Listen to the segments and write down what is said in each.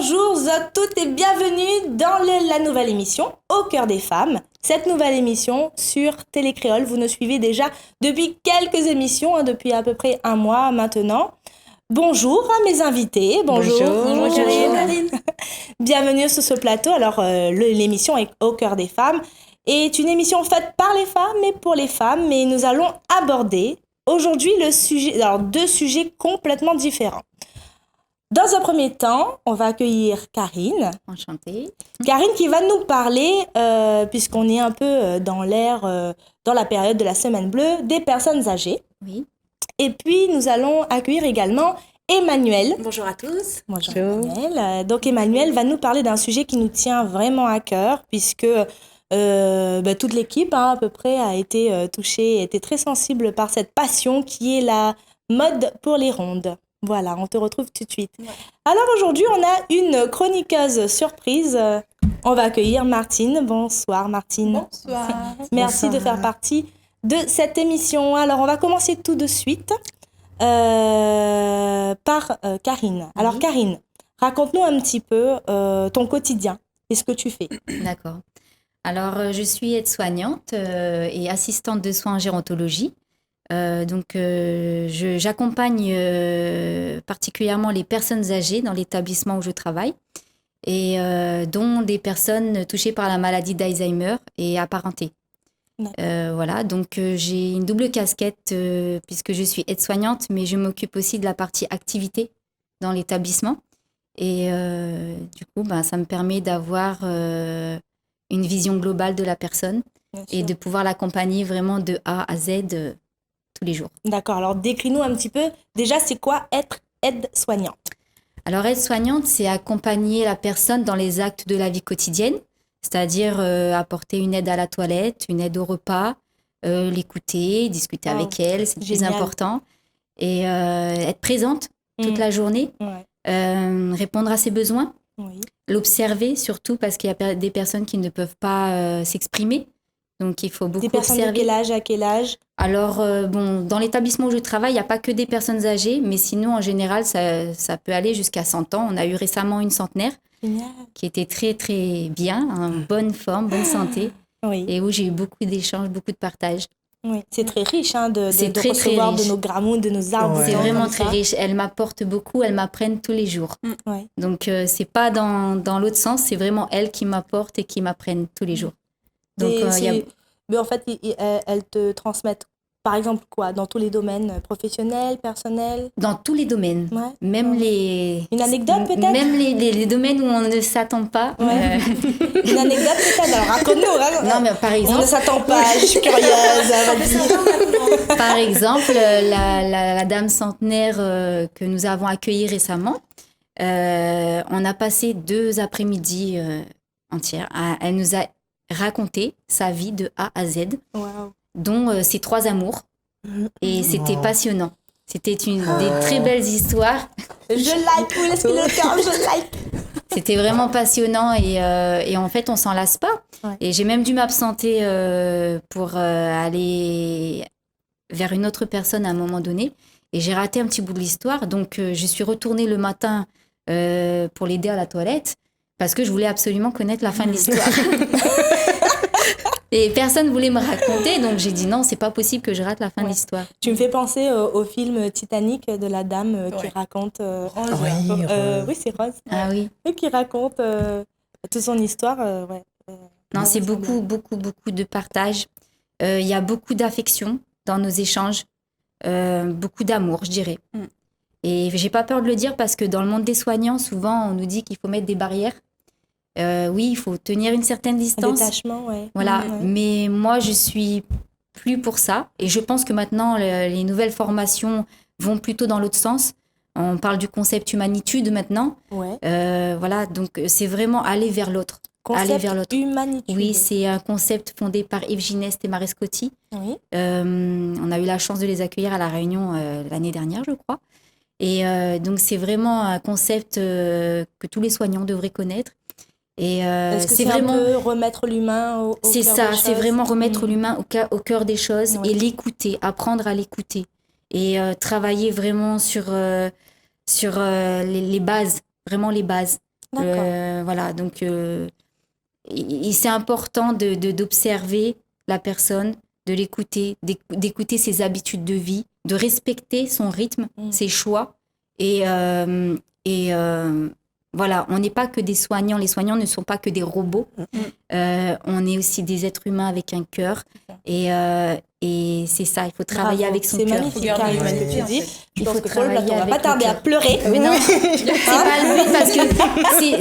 Bonjour à toutes et bienvenue dans la nouvelle émission Au cœur des femmes. Cette nouvelle émission sur Télécréole, vous nous suivez déjà depuis quelques émissions, depuis à peu près un mois maintenant. Bonjour à mes invités. Bonjour. Bonjour. Bienvenue sur ce plateau. Alors, l'émission est Au cœur des femmes est une émission faite par les femmes et pour les femmes, mais nous allons aborder aujourd'hui deux sujets complètement différents. Dans un premier temps, on va accueillir Karine. Enchantée. Karine qui va nous parler, puisqu'on est un peu dans la période de la semaine bleue, des personnes âgées. Oui. Et puis, nous allons accueillir également Emmanuel. Bonjour à tous. Bonjour Emmanuel. Donc, Emmanuel va nous parler d'un sujet qui nous tient vraiment à cœur, puisque toute l'équipe, à peu près, a été touchée, a été très sensible par cette passion qui est la mode pour les rondes. Voilà, on te retrouve tout de suite. Ouais. Alors aujourd'hui, on a une chroniqueuse surprise. On va accueillir Martine. Bonsoir Martine. Bonsoir. Merci Bonsoir. De faire partie de cette émission. Alors on va commencer tout de suite par Karine. Oui. Alors Karine, raconte-nous un petit peu ton quotidien. Qu'est-ce que tu fais? D'accord. Alors je suis aide-soignante et assistante de soins en gérontologie. J'accompagne particulièrement les personnes âgées dans l'établissement où je travaille et dont des personnes touchées par la maladie d'Alzheimer et apparentées. Voilà, donc j'ai une double casquette puisque je suis aide-soignante, mais je m'occupe aussi de la partie activité dans l'établissement. Et du coup, ça me permet d'avoir une vision globale de la personne et de pouvoir l'accompagner vraiment de A à Z tous les jours. D'accord, alors décris-nous un petit peu, déjà c'est quoi être aide-soignante? Alors aide-soignante, c'est accompagner la personne dans les actes de la vie quotidienne, c'est-à-dire apporter une aide à la toilette, une aide au repas, l'écouter, discuter avec elle, c'est le plus important, et être présente toute la journée, répondre à ses besoins, l'observer surtout parce qu'il y a des personnes qui ne peuvent pas s'exprimer. Donc, il faut beaucoup observer. Des personnes de quel âge à quel âge? Alors, dans l'établissement où je travaille, il n'y a pas que des personnes âgées, mais sinon, en général, ça peut aller jusqu'à 100 ans. On a eu récemment une centenaire qui était très, très bien, en bonne forme, bonne santé, et où j'ai eu beaucoup d'échanges, beaucoup de partages. Oui, c'est très riche de recevoir de nos grammones, de nos arbres. C'est vraiment très riche. Elles m'apportent beaucoup, elles m'apprennent tous les jours. Donc, c'est pas dans l'autre sens, c'est vraiment elles qui m'apportent et qui m'apprennent tous les jours. Donc, mais en fait, elles te transmettent, par exemple, quoi? Dans tous les domaines professionnels, personnels? Dans tous les domaines. Même les... Une anecdote, peut-être? Même les domaines où on ne s'attend pas. Une anecdote, peut-être? Alors, raconte-nous. Non, mais par exemple... On ne s'attend pas, je suis curieuse. Par exemple, la dame centenaire que nous avons accueillie récemment, on a passé 2 après-midi entières. Elle nous a raconter sa vie de A à Z, dont ses 3 amours. Et c'était passionnant. C'était des très belles histoires. Je like, vous laissez le terme, je like. C'était vraiment passionnant et en fait, on s'en lasse pas. Et j'ai même dû m'absenter pour aller vers une autre personne à un moment donné. Et j'ai raté un petit bout de l'histoire. Donc, je suis retournée le matin pour l'aider à la toilette parce que je voulais absolument connaître la fin de l'histoire. Et personne ne voulait me raconter, donc j'ai dit non, c'est pas possible que je rate la fin de l'histoire. Tu me fais penser au film Titanic de la dame qui raconte... Rose. Oui, c'est Rose. Ah oui. Et qui raconte toute son histoire. Non, c'est beaucoup de partage. Il y a beaucoup d'affection dans nos échanges, beaucoup d'amour, je dirais. Et j'ai pas peur de le dire parce que dans le monde des soignants, souvent, on nous dit qu'il faut mettre des barrières. Oui, il faut tenir une certaine distance. Détachement, Voilà, mais moi, je suis plus pour ça. Et je pense que maintenant, les nouvelles formations vont plutôt dans l'autre sens. On parle du concept humanitude maintenant. Voilà, donc c'est vraiment aller vers l'autre. Aller vers l'autre. Humanitude. Oui, c'est un concept fondé par Yves Gineste et Marescotti. On a eu la chance de les accueillir à La Réunion l'année dernière, je crois. Et donc, c'est vraiment un concept que tous les soignants devraient connaître. Et est-ce que c'est vraiment un peu remettre l'humain au cœur des choses? C'est ça, c'est vraiment remettre l'humain au cœur des choses et l'écouter, apprendre à l'écouter et travailler vraiment sur les bases, vraiment les bases. Voilà, donc c'est important d'observer la personne, de l'écouter, d'écouter ses habitudes de vie, de respecter son rythme, ses choix. Et voilà, on n'est pas que des soignants. Les soignants ne sont pas que des robots. On est aussi des êtres humains avec un cœur. Et c'est ça, il faut travailler avec son cœur. C'est magnifique, Karima, ce que tu dis. Je pense que Paul, là, on va pas tarder à pleurer. Mais non, c'est pas le but parce que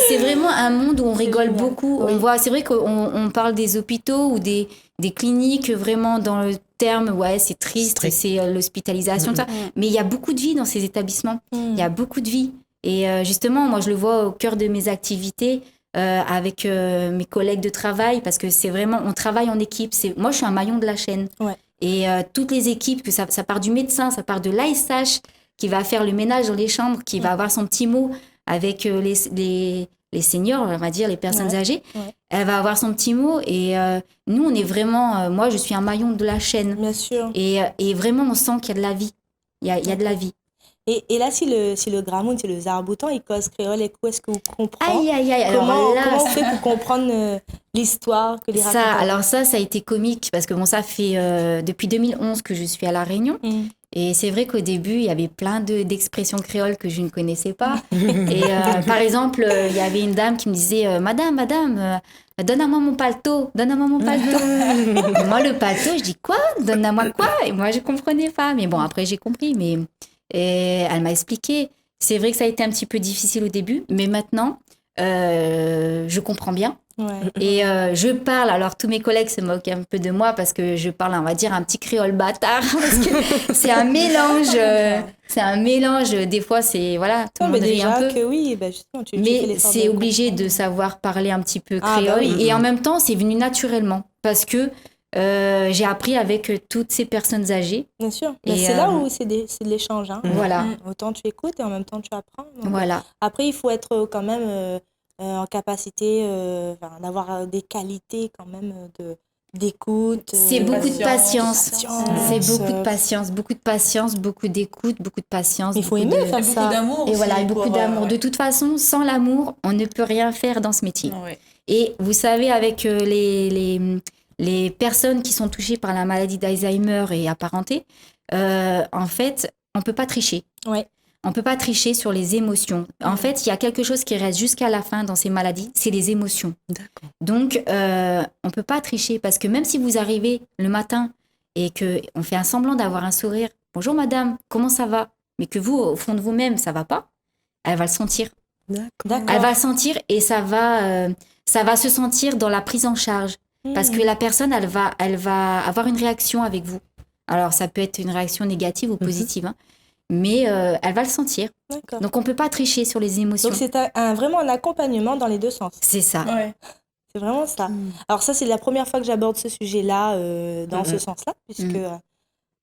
c'est vraiment un monde où on rigole beaucoup. On voit, c'est vrai qu'on parle des hôpitaux ou des cliniques vraiment dans le terme, c'est triste, c'est l'hospitalisation, tout ça. Mais il y a beaucoup de vie dans ces établissements. Il y a beaucoup de vie. Et justement, moi, je le vois au cœur de mes activités avec mes collègues de travail, parce que c'est vraiment, on travaille en équipe. Moi, je suis un maillon de la chaîne. Et toutes les équipes, que ça part du médecin, ça part de l'ASH, qui va faire le ménage dans les chambres, qui va avoir son petit mot avec les seniors, on va dire, les personnes âgées. Elle va avoir son petit mot. Et nous, on est vraiment... moi, je suis un maillon de la chaîne. Bien sûr. Et vraiment, on sent qu'il y a de la vie. Il y a de la vie. Et là, si le Gramoun, c'est le Zarboutan, il cause créole, et est-ce que vous comprenez Comment vous faites pour comprendre l'histoire que les raconte? Alors ça a été comique, parce que ça fait depuis 2011 que je suis à La Réunion. Et c'est vrai qu'au début, il y avait plein d'expressions créoles que je ne connaissais pas. Et par exemple, il y avait une dame qui me disait « Madame, donne-moi mon paletot, donne-moi mon paletot. » Et moi, le paletot, je dis « Quoi? Donne-moi quoi ?» Et moi, je ne comprenais pas. Mais bon, après, j'ai compris. Et elle m'a expliqué. C'est vrai que ça a été un petit peu difficile au début, mais maintenant, je comprends bien. Et je parle, alors tous mes collègues se moquent un peu de moi parce que je parle, on va dire, un petit créole bâtard. Parce que c'est un mélange. Des fois, c'est, voilà, tout le monde rit un peu. Que oui, justement, mais c'est obligé de savoir parler un petit peu créole. Et en même temps, c'est venu naturellement parce que j'ai appris avec toutes ces personnes âgées. Bien sûr. C'est là où c'est de l'échange. Hein. Voilà. Autant tu écoutes et en même temps tu apprends. Donc, voilà. Après, il faut être quand même en capacité d'avoir des qualités quand même d'écoute. C'est beaucoup de patience. C'est beaucoup de patience, beaucoup d'écoute, beaucoup de patience. Il faut aimer faire ça. Beaucoup d'amour. Et voilà, beaucoup d'amour. De toute façon, sans l'amour, on ne peut rien faire dans ce métier. Et vous savez, avec les personnes qui sont touchées par la maladie d'Alzheimer et apparentée, en fait, on ne peut pas tricher. On ne peut pas tricher sur les émotions. En fait, il y a quelque chose qui reste jusqu'à la fin dans ces maladies, c'est les émotions. Donc, on ne peut pas tricher parce que même si vous arrivez le matin et qu'on fait un semblant d'avoir un sourire, « Bonjour madame, comment ça va ?» mais que vous, au fond de vous-même, ça ne va pas, elle va le sentir. Elle va le sentir et ça va se sentir dans la prise en charge. Parce que la personne, elle va avoir une réaction avec vous. Alors, ça peut être une réaction négative ou positive, hein, mais elle va le sentir. Donc, on ne peut pas tricher sur les émotions. Donc, c'est vraiment un accompagnement dans les deux sens. C'est ça. C'est vraiment ça. Alors, ça, c'est la première fois que j'aborde ce sujet-là dans ce sens-là, puisque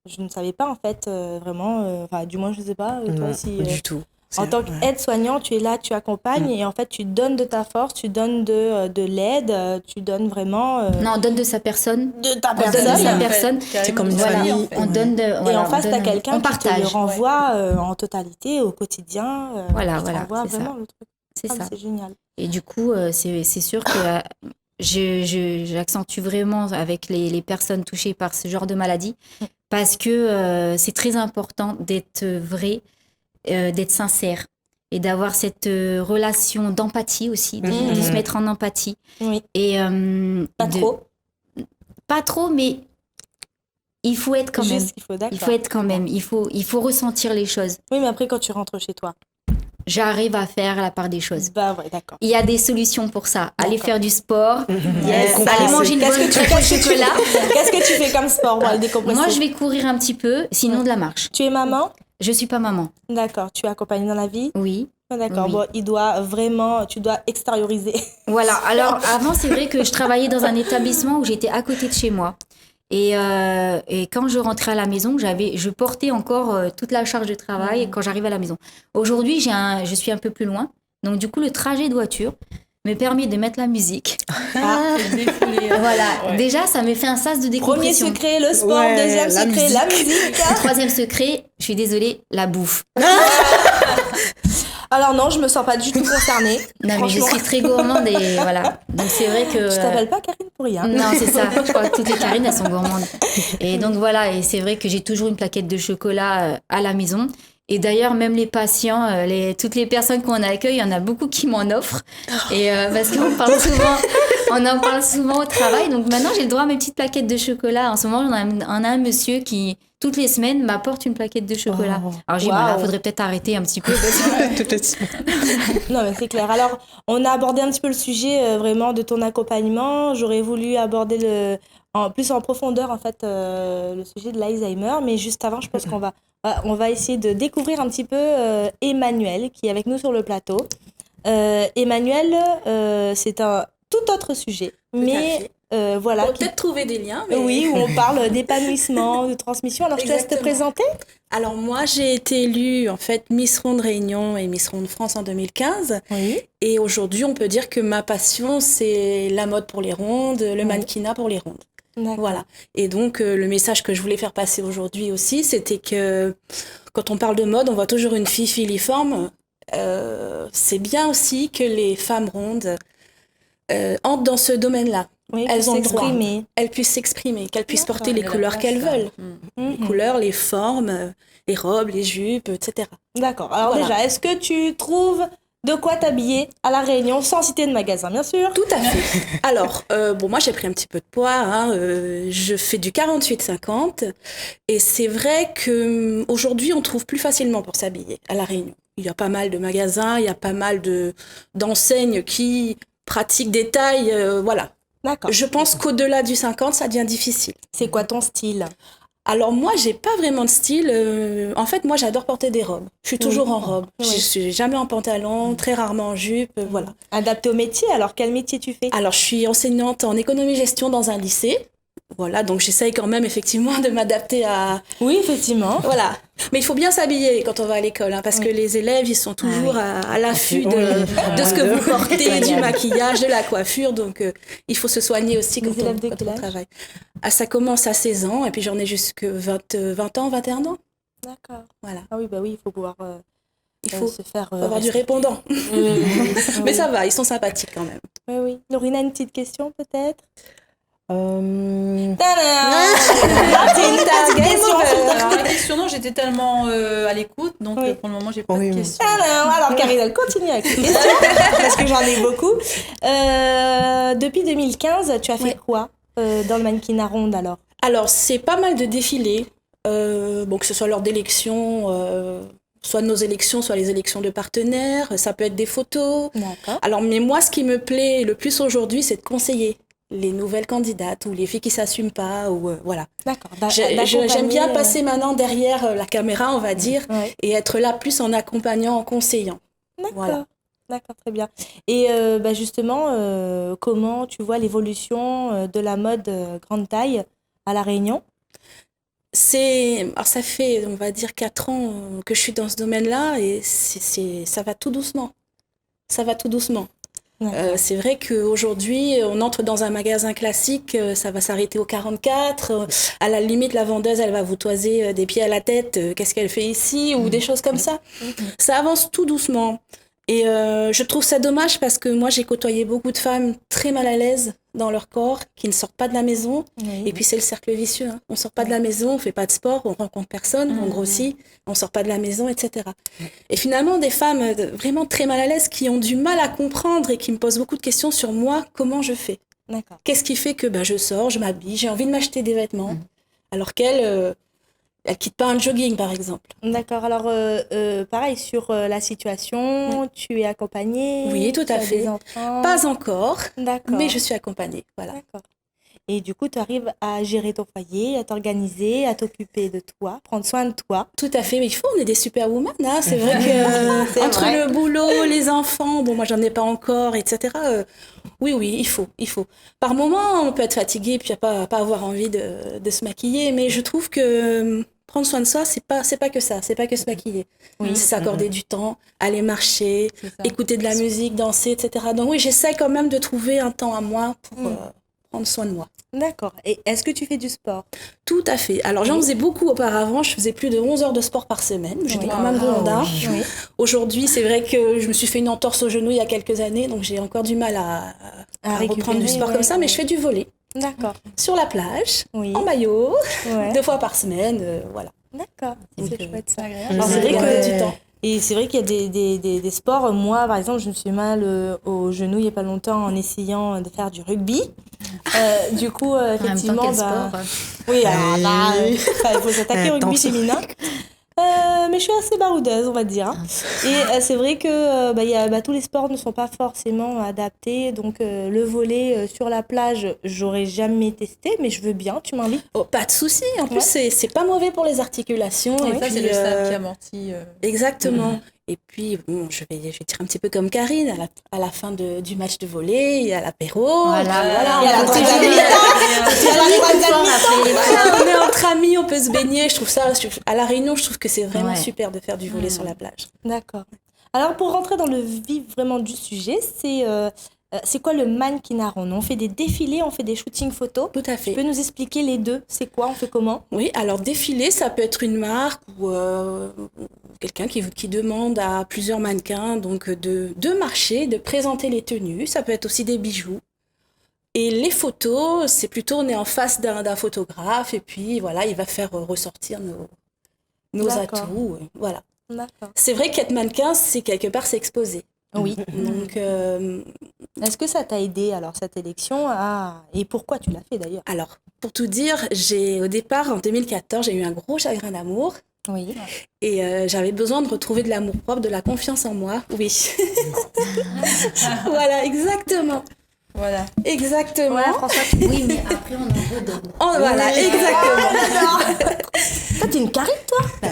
je ne savais pas, en fait, vraiment, du moins, je ne sais pas, toi, si... du tout. En tant qu'aide-soignant, tu es là, tu accompagnes et en fait, tu donnes de ta force, tu donnes de l'aide, tu donnes vraiment... Non, on donne de sa personne. De ta personne. On donne de sa personne. C'est comme une famille. En fait. On donne de... Et en face, tu as quelqu'un qui te le renvoie ouais. en totalité, au quotidien. Voilà, c'est ça. Le truc. C'est ça. C'est génial. Et du coup, c'est sûr que j'accentue vraiment avec les personnes touchées par ce genre de maladie parce que c'est très important d'être vrai, d'être sincère et d'avoir cette relation d'empathie aussi, de se mettre en empathie. Oui. Et, trop. Pas trop, mais il faut être quand même. Il faut être quand même. Il faut ressentir les choses. Oui, mais après, quand tu rentres chez toi, j'arrive à faire la part des choses. Bah ouais, d'accord. Il y a des solutions pour ça. Aller faire du sport, Yes. aller manger une bonne crêpe au chocolat. Qu'est-ce que tu fais comme sport pour décompresser? Moi, je vais courir un petit peu, sinon de la marche. Tu es maman? Je suis pas maman. D'accord. Tu es accompagnée dans la vie? Oui. D'accord. Oui. Bon, tu dois extérioriser. Voilà. Alors, avant, c'est vrai que je travaillais dans un étabbissement où j'étais à côté de chez moi. Et quand je rentrais à la maison, je portais encore toute la charge de travail quand j'arrivais à la maison. Aujourd'hui, je suis un peu plus loin. Donc, du coup, le trajet de voiture me permet de mettre la musique. Voilà. Ouais. Déjà, ça me fait un sas de décompression. Premier secret, le sport. Deuxième secret, la musique. Troisième secret, je suis désolée, la bouffe. Alors non, je me sens pas du tout concernée. Non, mais je suis très gourmande et voilà. Donc c'est vrai que... Je t'appelle pas Karine pour rien. Non, c'est ça. Je crois que toutes les Karines, elles sont gourmandes. Et donc voilà, et c'est vrai que j'ai toujours une plaquette de chocolat à la maison. Et d'ailleurs, même les patients, toutes les personnes qu'on accueille, il y en a beaucoup qui m'en offrent. Et parce qu'on on en parle souvent au travail. Donc maintenant, j'ai le droit à mes petites plaquettes de chocolat. En ce moment, on a un monsieur qui, toutes les semaines, m'apporte une plaquette de chocolat. Alors j'ai dit, voilà, faudrait peut-être arrêter un petit peu. Toutes les semaines. Non, mais c'est clair. Alors, on a abordé un petit peu le sujet vraiment de ton accompagnement. J'aurais voulu aborder plus en profondeur, en fait, le sujet de l'Alzheimer. Mais juste avant, je pense on va essayer de découvrir un petit peu Emmanuel, qui est avec nous sur le plateau. Emmanuel, c'est un tout autre sujet. Mais voilà. On peut peut-être trouver des liens. Mais... Oui, où on parle d'épanouissement, de transmission. Alors, je te laisse te présenter. Alors, moi, j'ai été élue, en fait, Miss Ronde Réunion et Miss Ronde France en 2015. Oui. Et aujourd'hui, on peut dire que ma passion, c'est la mode pour les rondes, le mannequinat pour les rondes. D'accord. Voilà. Et donc, le message que je voulais faire passer aujourd'hui aussi, c'était que quand on parle de mode, on voit toujours une fille filiforme. C'est bien aussi que les femmes rondes entrent dans ce domaine-là. Oui, elles ont le droit. Elles puissent s'exprimer, qu'elles puissent porter les couleurs qu'elles veulent. Les couleurs, les formes, les robes, les jupes, etc. D'accord. Alors déjà, est-ce que tu trouves de quoi t'habiller à La Réunion, sans citer de magasin, bien sûr? Tout à fait. Alors, moi, j'ai pris un petit peu de poids. Hein, je fais du 48-50. Et c'est vrai qu'aujourd'hui, on trouve plus facilement pour s'habiller à La Réunion. Il y a pas mal de magasins, il y a pas mal d'enseignes qui pratiquent des tailles, voilà. D'accord. Je pense qu'au-delà du 50, ça devient difficile. C'est quoi ton style? Alors moi, j'ai pas vraiment de style. En fait, moi, j'adore porter des robes. Je suis toujours en robe. Oui. Je suis jamais en pantalon, très rarement en jupe, voilà. Adapté au métier, alors quel métier tu fais? Alors, je suis enseignante en économie-gestion dans un lycée. Voilà, donc j'essaye quand même effectivement de m'adapter à... Oui, effectivement. Voilà. Mais il faut bien s'habiller quand on va à l'école, hein, parce que les élèves, ils sont toujours à l'affût de ce que vous portez, du maquillage, de la coiffure. Donc, il faut se soigner aussi quand on travaille. Ah, ça commence à 16 ans, et puis j'en ai jusque 20 ans, 21 ans. D'accord. Voilà. Ah oui, bah oui, il faut pouvoir il faut se faire... avoir du répondant. Mais ça va, ils sont sympathiques quand même. Oui, oui. Laurina, une petite question peut-être? Alors, la question, non, j'étais tellement à l'écoute, donc pour le moment, j'ai pas de questions. Alors, Karine, elle continue avec les questions, parce que j'en ai beaucoup. Depuis 2015, tu as fait quoi dans le mannequinat ronde alors? Alors, c'est pas mal de défilés, que ce soit lors d'élections, soit nos élections, soit les élections de partenaires, ça peut être des photos. D'accord. Alors, mais moi, ce qui me plaît le plus aujourd'hui, c'est de conseiller les nouvelles candidates ou les filles qui s'assument pas ou voilà. D'accord. J'aime bien passer maintenant derrière la caméra, on va dire, et être là plus en accompagnant, en conseillant. D'accord. Voilà. D'accord, très bien. Et justement, comment tu vois l'évolution de la mode grande taille à La Réunion? Alors ça fait, on va dire, 4 ans que je suis dans ce domaine-là et ça va tout doucement. Ça va tout doucement. C'est vrai qu'aujourd'hui, on entre dans un magasin classique, ça va s'arrêter au 44. À la limite, la vendeuse, elle va vous toiser des pieds à la tête. Qu'est-ce qu'elle fait ici? Ou des choses comme ça. Ça avance tout doucement. Et je trouve ça dommage parce que moi, j'ai côtoyé beaucoup de femmes très mal à l'aise dans leur corps, qui ne sortent pas de la maison. Et puis, c'est le cercle vicieux. Hein. On sort pas de la maison, on fait pas de sport, on rencontre personne, on grossit, on sort pas de la maison, etc. Et finalement, des femmes vraiment très mal à l'aise qui ont du mal à comprendre et qui me posent beaucoup de questions sur moi, comment je fais. D'accord. Qu'est-ce qui fait que je sors, je m'habille, j'ai envie de m'acheter des vêtements, alors qu'elles... Elle quitte pas un jogging, par exemple. D'accord. Alors, pareil, sur la situation, tu es accompagnée? Oui, tout à fait. Des enfants? Pas encore, D'accord. mais je suis accompagnée. Voilà. D'accord. Et du coup, tu arrives à gérer ton foyer, à t'organiser, à t'occuper de toi, prendre soin de toi. Tout à fait. Mais on est des superwoman. Hein. C'est vrai que entre le boulot, les enfants, moi, j'en ai pas encore, etc. Oui, il faut. Par moment, on peut être fatigué puis pas avoir envie de se maquiller, mais je trouve que prendre soin de soi, c'est pas que ça, c'est pas que se maquiller. Oui. C'est s'accorder du temps, aller marcher, écouter de la musique, danser, etc. Donc oui, j'essaie quand même de trouver un temps à moi pour prendre soin de moi. D'accord. Et est-ce que tu fais du sport? Tout à fait. Alors, j'en faisais beaucoup auparavant. Je faisais plus de 11 heures de sport par semaine. J'étais quand même blonda. Oui. Aujourd'hui, c'est vrai que je me suis fait une entorse au genou il y a quelques années, donc j'ai encore du mal à reprendre du sport comme ça, mais je fais du volley. D'accord. Sur la plage, Oui. en maillot, Ouais. 2 fois par semaine, voilà. D'accord. C'est chouette ça. Alors, c'est vrai que du temps. Et c'est vrai qu'il y a des sports. Moi, par exemple, je me suis mal au genou il n'y a pas longtemps en essayant de faire du rugby. Du coup, effectivement, en même temps, quel sport oui, alors là, il faut s'attaquer au rugby féminin. Mais je suis assez baroudeuse, on va dire. Et c'est vrai que tous les sports ne sont pas forcément adaptés. Donc, le volley sur la plage, j'aurais jamais testé, mais je veux bien. Tu m'invites? Oh, pas de souci. En plus, c'est pas mauvais pour les articulations. Et Et ça, puis, c'est le stade qui amortit. Exactement. Et puis, bon, je vais dire un petit peu comme Karine, à la fin du match de volley, il y a l'apéro. Voilà. Il y a la troisième Voilà, on est entre amis, on peut se baigner. Je trouve ça, à La Réunion, je trouve que c'est vraiment super de faire du volley sur la plage. D'accord. Alors, pour rentrer dans le vif vraiment du sujet, c'est quoi le mannequinat rond? On fait des défilés, on fait des shootings photos. Tout à Tu fait. peux nous expliquer les deux? C'est quoi? On fait comment? Oui, alors défiler, ça peut être une marque ou quelqu'un qui demande à plusieurs mannequins donc de marcher, de présenter les tenues. Ça peut être aussi des bijoux. Et les photos, c'est plutôt on est en face d'un photographe et puis voilà, il va faire ressortir nos D'accord. atouts. Voilà. D'accord. C'est vrai qu'être mannequin, c'est quelque part s'exposer. Oui. Donc, Est-ce que ça t'a aidé, alors, cette élection et pourquoi tu l'as fait, d'ailleurs? alors, pour tout dire, au départ, en 2014, j'ai eu un gros chagrin d'amour. Oui. Et j'avais besoin de retrouver de l'amour-propre, de la confiance en moi. Oui. Voilà, exactement. Voilà. Exactement. Voilà, François. Oui, mais après, on en redonne. Voilà, exactement. Toi, t'es une carré, toi?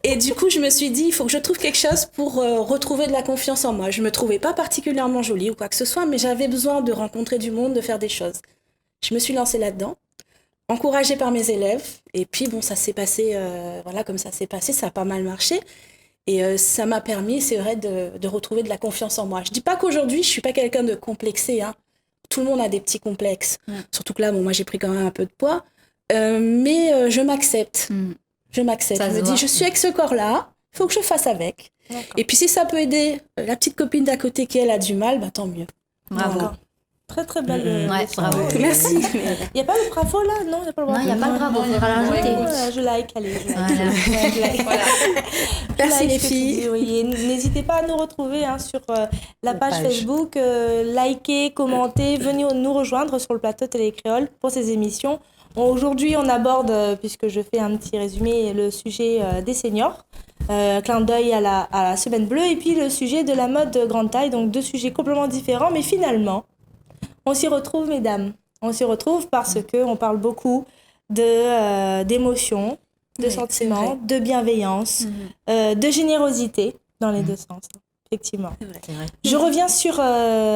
Et du coup, je me suis dit, il faut que je trouve quelque chose pour retrouver de la confiance en moi. Je me trouvais pas particulièrement jolie ou quoi que ce soit, mais j'avais besoin de rencontrer du monde, de faire des choses. Je me suis lancée là-dedans, encouragée par mes élèves. Et puis, bon, ça s'est passé, voilà, comme ça s'est passé, ça a pas mal marché. Et ça m'a permis, c'est vrai, de retrouver de la confiance en moi. Je dis pas qu'aujourd'hui, je suis pas quelqu'un de complexé, hein. Tout le monde a des petits complexes. Surtout que là, bon, moi, j'ai pris quand même un peu de poids. Mais je m'accepte. Je m'accepte. Ça Je se me dis, voit. je suis avec ce corps-là, il faut que je fasse avec. D'accord. Et puis si ça peut aider la petite copine d'à côté qui, elle, a du mal, bah tant mieux. Bravo. D'accord. Très, très belle. Ouais, leçon. bravo. Merci. Il n'y a pas le bravo, là? Non, il n'y a pas le bravo. Non, il n'y a pas de bravo, il faudra Ouais, l'ajouter. Je like, allez. Je like. Voilà. Ouais, je like. Voilà. Merci Like les ce que tu filles. dis, oui. Et n'hésitez pas à nous retrouver sur la page Facebook, liker, commenter, venez nous rejoindre sur le plateau Télé Créole pour ces émissions. Aujourd'hui, on aborde, puisque je fais un petit résumé, le sujet des seniors, clin d'œil à la semaine bleue, et puis le sujet de la mode grande taille, donc deux sujets complètement différents, mais finalement, on s'y retrouve, mesdames. On s'y retrouve parce qu'on parle beaucoup d'émotions, de Oui, sentiments, de bienveillance, de générosité dans les deux sens, effectivement. C'est vrai. Je reviens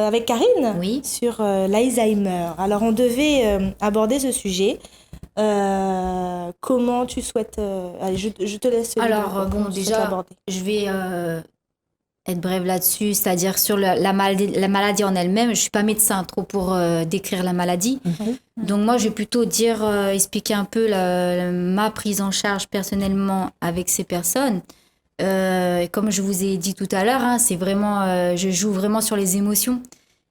avec Karine Oui. sur l'Alzheimer. Alors, on devait aborder ce sujet. Comment tu souhaites... allez, je te laisse. Alors, bon, comment tu souhaites déjà, l'aborder. je vais être brève là-dessus, c'est-à-dire sur la maladie en elle-même. Je ne suis pas médecin trop pour décrire la maladie. Donc moi, je vais plutôt expliquer un peu ma prise en charge personnellement avec ces personnes. Comme je vous ai dit tout à l'heure, hein, c'est vraiment, je joue vraiment sur les émotions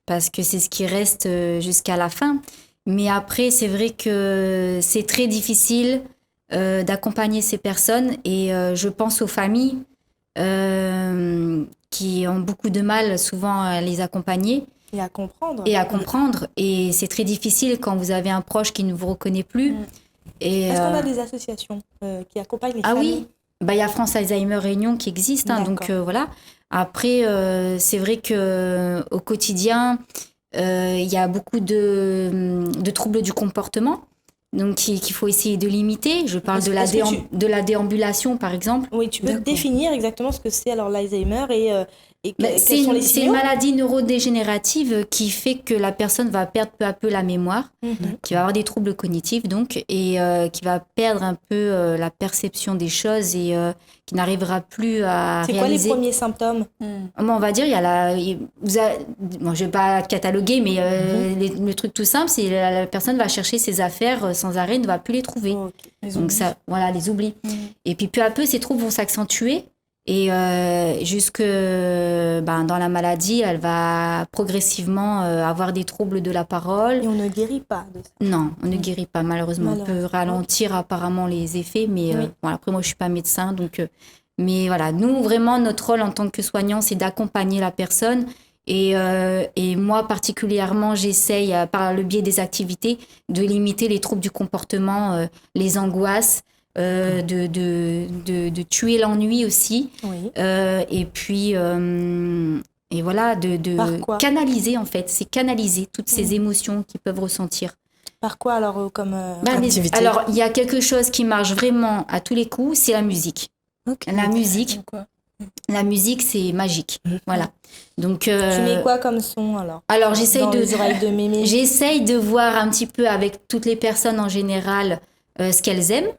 parce que c'est ce qui reste jusqu'à la fin. Mais après, c'est vrai que c'est très difficile d'accompagner ces personnes et je pense aux familles qui ont beaucoup de mal souvent à les accompagner Et à comprendre. et à comprendre. Et c'est très difficile quand vous avez un proche qui ne vous reconnaît plus. Et, Est-ce qu'on a des associations qui accompagnent les ah familles? oui, bah, il y a France Alzheimer Réunion qui existe, hein, donc D'accord. voilà. Après, c'est vrai qu'au quotidien, il y a beaucoup de troubles du comportement, donc qu'il faut essayer de limiter. Je parle Est-ce que de la déambulation, par exemple. Oui, tu peux D'accord. définir exactement ce que c'est alors l'Alzheimer et Et C'est une maladie neurodégénérative qui fait que la personne va perdre peu à peu la mémoire, qui va avoir des troubles cognitifs donc, et qui va perdre un peu la perception des choses et qui n'arrivera plus à réaliser. C'est quoi les premiers symptômes? On va dire, il y a je ne vais pas cataloguer, mais le truc tout simple, c'est la personne va chercher ses affaires sans arrêt, ne va plus les trouver. Donc ça, voilà, les oublis. Et puis peu à peu, ces troubles vont s'accentuer. Et jusque dans la maladie, elle va progressivement avoir des troubles de la parole. Et on ne guérit pas de ça. Non, on ne guérit pas malheureusement. On peut ralentir apparemment les effets, mais après moi je suis pas médecin, donc. Mais voilà, nous vraiment notre rôle en tant que soignant, c'est d'accompagner la personne. Et moi particulièrement, j'essaye par le biais des activités de limiter les troubles du comportement, les angoisses. De tuer l'ennui aussi et puis et voilà de canaliser en fait, c'est canaliser toutes ces émotions qu'ils peuvent ressentir. Par quoi alors comme activité? Alors il y a quelque chose qui marche vraiment à tous les coups, c'est la musique. La musique c'est magique. Voilà. Donc tu mets quoi comme son alors? Alors j'essaye les oreilles de mémé. J'essaye de voir un petit peu avec toutes les personnes en général ce qu'elles aiment.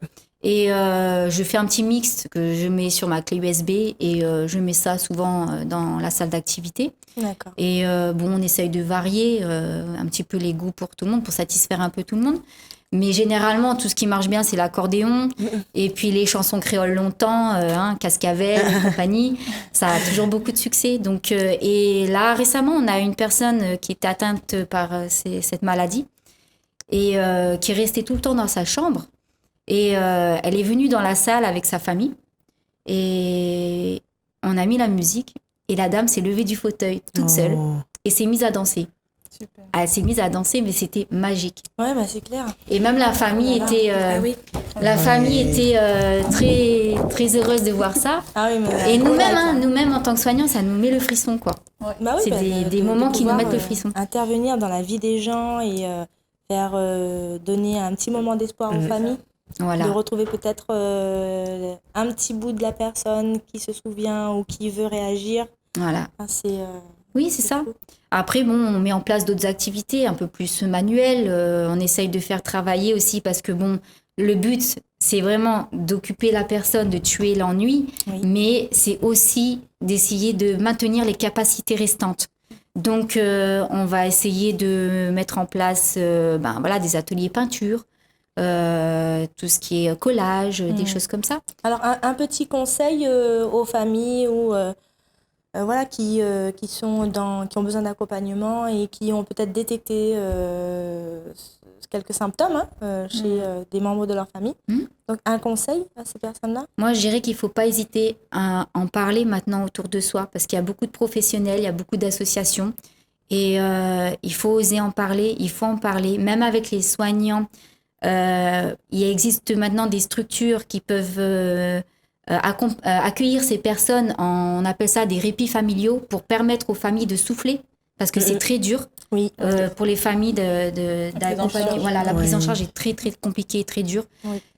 Et je fais un petit mix que je mets sur ma clé USB et je mets ça souvent dans la salle d'activité. D'accord. Et on essaye de varier un petit peu les goûts pour tout le monde, pour satisfaire un peu tout le monde. Mais généralement, tout ce qui marche bien, c'est l'accordéon. Et puis les chansons créoles longtemps, Cascavel et compagnie. Ça a toujours beaucoup de succès. Donc, et là, récemment, on a une personne qui était atteinte par cette maladie et qui est restée tout le temps dans sa chambre. Et elle est venue dans la salle avec sa famille et on a mis la musique et la dame s'est levée du fauteuil toute seule et s'est mise à danser. Super. Elle s'est mise à danser, mais c'était magique. Ouais, c'est clair. Et même la famille était, très, très heureuse de voir ça. Ah oui, et nous-mêmes, en tant que soignants, ça nous met le frisson, quoi. Ouais. C'est des moments qui nous mettent le frisson. Intervenir dans la vie des gens et faire donner un petit moment d'espoir aux familles. Voilà. De retrouver peut-être un petit bout de la personne qui se souvient ou qui veut réagir. Voilà. Oui, c'est ça. Cool. Après, on met en place d'autres activités un peu plus manuelles. On essaye de faire travailler aussi parce que, le but, c'est vraiment d'occuper la personne, de tuer l'ennui, mais c'est aussi d'essayer de maintenir les capacités restantes. Donc, on va essayer de mettre en place des ateliers peinture, tout ce qui est collage, des choses comme ça. Alors un petit conseil aux familles ou qui ont besoin d'accompagnement et qui ont peut-être détecté quelques symptômes chez des membres de leur famille. Donc un conseil à ces personnes-là? Moi je dirais qu'il ne faut pas hésiter à en parler maintenant autour de soi parce qu'il y a beaucoup de professionnels, il y a beaucoup d'associations et il faut oser en parler, il faut en parler, même avec les soignants. Il existe maintenant des structures qui peuvent accueillir ces personnes, on appelle ça des répits familiaux, pour permettre aux familles de souffler, parce que c'est très dur pour les familles d'accompagner. Voilà, la prise en charge est très très compliquée, très dure.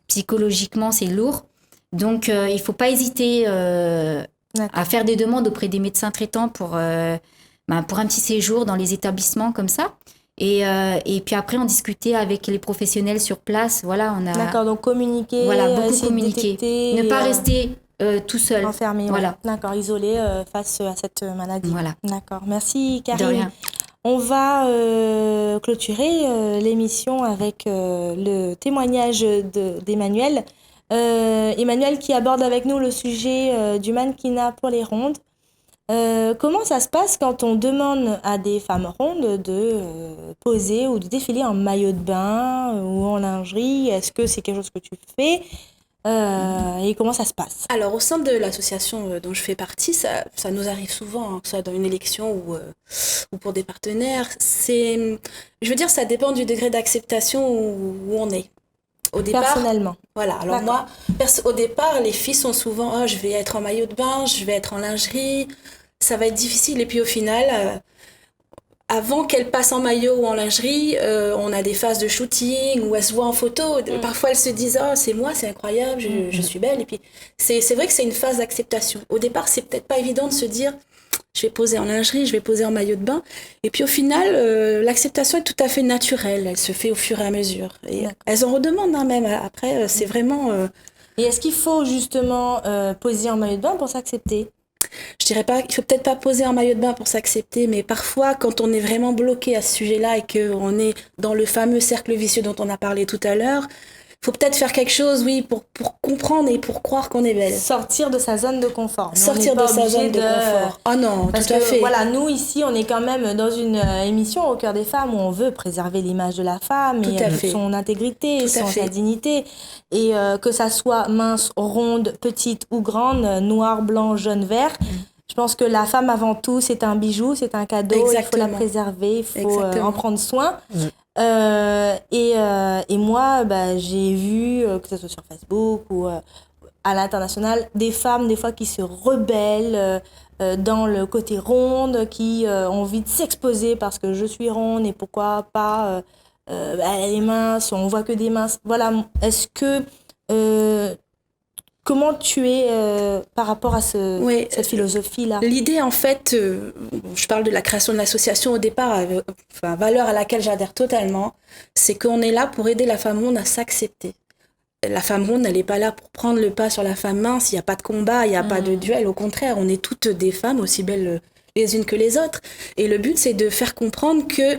Psychologiquement, c'est lourd. Donc, il ne faut pas hésiter à faire des demandes auprès des médecins traitants pour un petit séjour dans les établissements comme ça. Et puis après, on discutait avec les professionnels sur place. Voilà, on a... D'accord, donc communiquer. Voilà, beaucoup communiquer. Ne pas rester tout seul. Enfermé, voilà. D'accord, isolé face à cette maladie. Voilà. D'accord, merci Karine. De rien. On va clôturer l'émission avec le témoignage d'Emmanuel. Emmanuel qui aborde avec nous le sujet du mannequinat pour les rondes. Comment ça se passe quand on demande à des femmes rondes de poser ou de défiler en maillot de bain ou en lingerie? Est-ce que c'est quelque chose que tu fais et comment ça se passe? Alors, au sein de l'association dont je fais partie, ça nous arrive souvent, que ce soit dans une élection ou pour des partenaires. Je veux dire, ça dépend du degré d'acceptation où on est. Au départ, personnellement. Voilà. Alors moi, au départ, les filles sont souvent je vais être en maillot de bain, je vais être en lingerie, ça va être difficile. Et puis au final, avant qu'elles passent en maillot ou en lingerie, on a des phases de shooting où elles se voient en photo. Parfois, elles se disent c'est moi, c'est incroyable, je suis belle. Et puis c'est vrai que c'est une phase d'acceptation. Au départ, c'est peut-être pas évident de se dire je vais poser en lingerie, je vais poser en maillot de bain. Et puis au final, l'acceptation est tout à fait naturelle. Elle se fait au fur et à mesure. Et elles en redemandent même. Après, c'est vraiment... Et est-ce qu'il faut justement poser en maillot de bain pour s'accepter ? Je dirais pas, il faut peut-être pas poser en maillot de bain pour s'accepter, mais parfois, quand on est vraiment bloqué à ce sujet-là et qu'on est dans le fameux cercle vicieux dont on a parlé tout à l'heure, faut peut-être faire quelque chose, oui, pour comprendre et pour croire qu'on est belle. Sortir de sa zone de confort. Sortir de sa zone de confort. Oh non, parce tout à que, fait. Voilà, nous ici, on est quand même dans une émission au cœur des femmes où on veut préserver l'image de la femme et son intégrité, sa dignité. Et que ça soit mince, ronde, petite ou grande, noir, blanc, jaune, vert. Je pense que la femme, avant tout, c'est un bijou, c'est un cadeau. Exactement. Il faut la préserver, il faut en prendre soin. Et moi, j'ai vu, que ce soit sur Facebook ou à l'international, des femmes, des fois, qui se rebellent dans le côté ronde, qui ont envie de s'exposer parce que je suis ronde et pourquoi pas elle est mince, on voit que des minces. Voilà, est-ce que... comment tu es par rapport à cette philosophie-là ? L'idée, en fait, je parle de la création de l'association au départ, valeur à laquelle j'adhère totalement, c'est qu'on est là pour aider la femme ronde à s'accepter. La femme ronde, elle n'est pas là pour prendre le pas sur la femme mince, il n'y a pas de combat, il n'y a pas de duel, au contraire, on est toutes des femmes aussi belles les unes que les autres. Et le but, c'est de faire comprendre que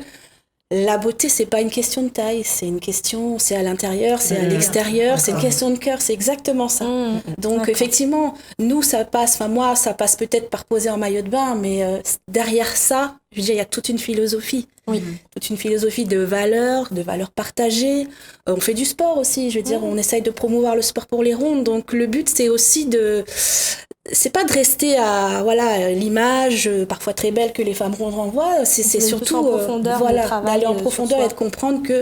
la beauté, c'est pas une question de taille, c'est à l'intérieur, c'est à l'extérieur, c'est une question de cœur, c'est exactement ça. Donc effectivement, nous, ça passe peut-être par poser en maillot de bain, mais derrière ça, je veux dire, il y a toute une philosophie. Oui. Toute une philosophie de valeurs partagées. On fait du sport aussi, je veux dire, on essaye de promouvoir le sport pour les rondes, donc le but, c'est aussi c'est pas de rester à l'image parfois très belle que les femmes rondes renvoient, c'est surtout d'aller en profondeur et de comprendre que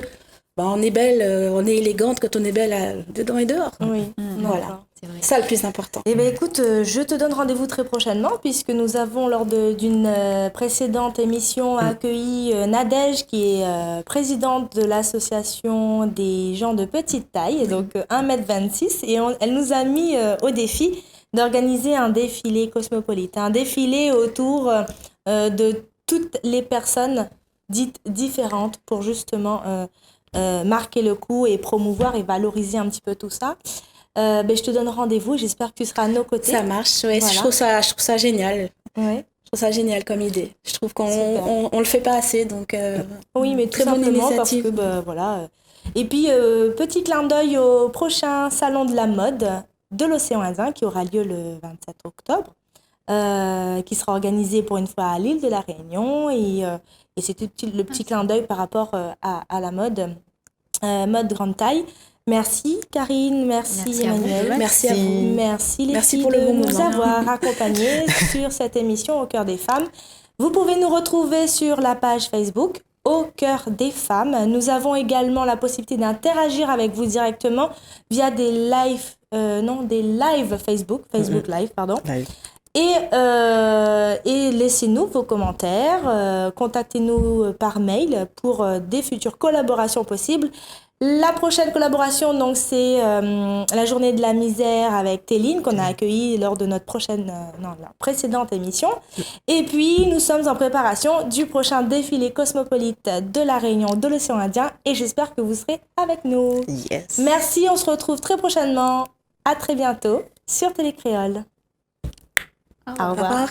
on est belle, on est élégante quand on est belle dedans et dehors. Oui, voilà. C'est ça le plus important. Eh bien, écoute, je te donne rendez-vous très prochainement puisque nous avons, lors d'une précédente émission, accueilli Nadège, qui est présidente de l'association des gens de petite taille, donc 1m26, et elle nous a mis au défi d'organiser un défilé cosmopolite, un défilé autour de toutes les personnes dites différentes pour justement marquer le coup et promouvoir et valoriser un petit peu tout ça. Je te donne rendez-vous, j'espère que tu seras à nos côtés. Ça marche, ouais, voilà. Je trouve ça génial. Ouais. Je trouve ça génial comme idée. Je trouve qu'on le fait pas assez, donc oui, mais très bonne initiative. Parce que, voilà. Et puis, petit clin d'œil au prochain salon de la mode de l'Océan Indien qui aura lieu le 27 octobre, qui sera organisé pour une fois à l'île de la Réunion. Et c'est le petit clin d'œil par rapport à la mode grande taille. Merci Karine, merci Emmanuel. Merci à vous. Merci les filles de nous avoir accompagnés sur cette émission Au cœur des femmes. Vous pouvez nous retrouver sur la page Facebook Au cœur des femmes. Nous avons également la possibilité d'interagir avec vous directement via des lives Facebook Live, pardon. Live. Et laissez-nous vos commentaires, contactez-nous par mail pour des futures collaborations possibles. La prochaine collaboration, donc, c'est la journée de la misère avec Téline qu'on a accueillie lors de notre la précédente émission. Et puis, nous sommes en préparation du prochain défilé cosmopolite de la Réunion de l'Océan Indien et j'espère que vous serez avec nous. Yes. Merci, on se retrouve très prochainement. À très bientôt sur Télé Créole. Au revoir.